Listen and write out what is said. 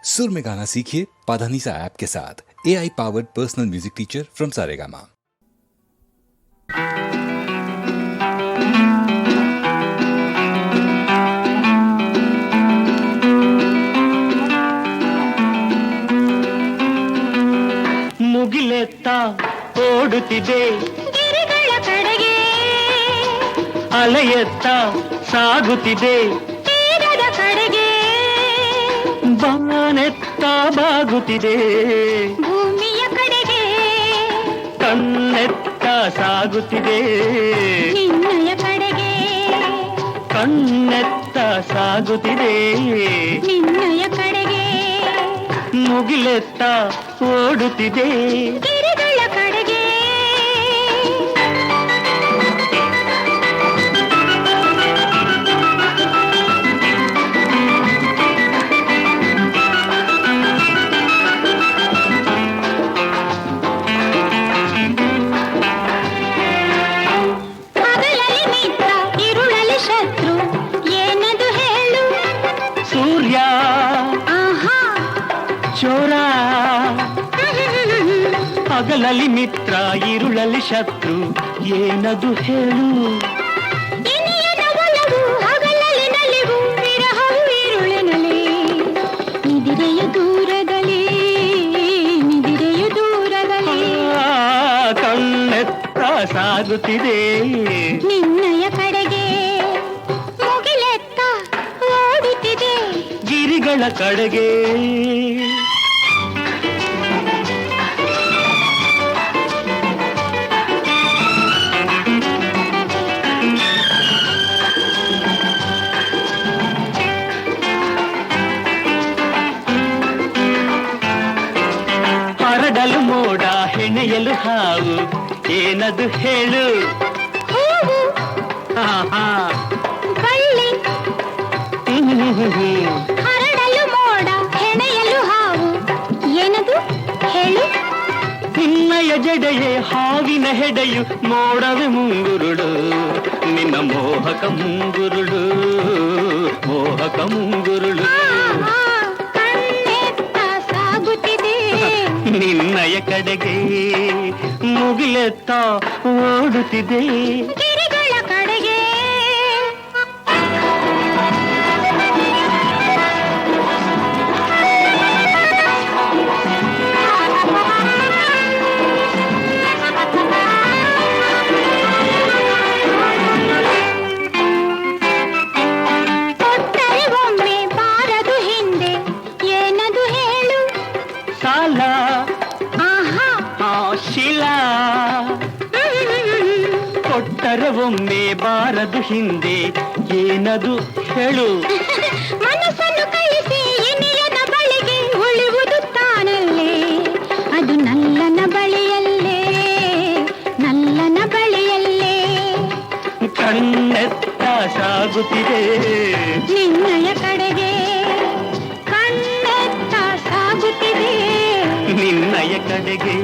सुर में गाना सीखिए पाधानीसा ऐप के साथ। AI powered personal music teacher from Saregama. ಮುಗಿಲೆತ್ತ ಓಡುತ್ತಿದೆ ಗಿರಿಗಳ ಕಡೆಗೆ, ಅಲೆಯೆತ್ತ ಸಾಗುತ್ತಿದೆ ತೀರದ ಕಡೆಗೆ, ಬಾನೆತ್ತ ಬಾಗುತ್ತಿದೆ ಭೂಮಿಯ ಕಡೆಗೆ, ಕಣ್ಣೆತ್ತ ಸಾಗುತ್ತಿದೆ ನಿನ್ನಯ ಕಡೆಗೆ, ಕಣ್ಣೆತ್ತ ಸಾಗುತ್ತಿದೆ ನಿನ್ನಯ ಕಡೆಗೆ, ಮುಗಿಲೆತ್ತ ಓಡುತ್ತಿದೆ ಗಿರಿಗಳ ಕಡೆಗೆ. ಹಗಲಲ್ಲಿ ಮಿತ್ರ, ಇರುಳಲ್ಲಿ ಶತ್ರು, ಏನದು ಹೇಳು? ಸೂರ್ಯ ಆಹಾ ಚೋರ, ಹಗಲಲ್ಲಿ ಮಿತ್ರ ಇರುಳಲ್ಲಿ ಶತ್ರು, ಏನದು ಹೇಳು? ಇನಿಯನ ಒಲವು ಹಗಲಲ್ಲಿ ನಲಿವು, ವಿರಹವು ಇರುಳಿನಲ್ಲಿ, ನಿದಿರೆಯು ದೂರದಲ್ಲಿ, ನಿದಿರೆಯು ದೂರದಲ್ಲಿ, ಕಣ್ಣೆತ್ತ ಸಾಗುತ್ತಿದೆ ನಿನ್ನಯ ಕಡೆಗೆ, ಮುಗಿಲೆತ್ತ ಓಡುತ್ತಿದೆ ಗಿರಿಗಳ ಕಡೆಗೆ. ಹರಡಲು ಮೋಡ ಹೆಣೆಯಲು ಹಾವು, ಏನದು ಹೇಳು? ಹೂವು ಆಹಾ. ಬಳ್ಳಿ, ಹ್ಮ್. ಹರಡಲು ಮೋಡ ಹೆಣೆಯಲು ಹಾವು, ಏನದು ಹೇಳು? ನಿನ್ನಯ ಜಡೆಯೇ ಹಾವಿನ ಹೆಡೆಯು, ಮೋಡವೆ ಮುಂಗುರುಳು, ನಿನ್ನ ಮೋಹಕ ಮುಂಗುರುಳು, ಮೋಹಕ ಮುಂಗುರುಳು, ಆಹಾ, ಕಣ್ಣೆತ್ತ ಸಾಗುತ್ತಿದೆ ನಿನ್ನಯ ಕಡೆಗೆ, ಮುಗಿಲೆತ್ತ ಓಡುತ್ತಿದೆ ಗಿರಿಗಳ ಕಡೆಗೆ. ಕೊಟ್ಟರೆ ಒಮ್ಮೆ ಬಾರದು ಹಿಂದೆ, ಏನದು ಹೇಳು? ಸಾಲ ಆಹಾ ಶಿಲಾ, ಕೊಟ್ಟರೆ ಒಮ್ಮೆ ಬಾರದು ಹಿಂದೆ, ಏನದು ಹೇಳು? ಮನಸ್ಸನ್ನು ಕಳಿಸಿ ಇನಿಯನ ಬಳಿಗೆ, ಉಳಿಯುವುದು ತಾನಲ್ಲೇ, ಅದು ನಲ್ಲನ ಬಳಿಯಲ್ಲೇ, ನಲ್ಲನ ಬಳಿಯಲ್ಲೇ, ಕಣ್ಣೆತ್ತ ಸಾಗುತ್ತಿದೆ ನಿನ್ನಯ ಕಡೆಗೆ, ಕಣ್ಣೆತ್ತ ಸಾಗುತ್ತಿದೆ ನಿನ್ನಯ ಕಡೆಗೆ.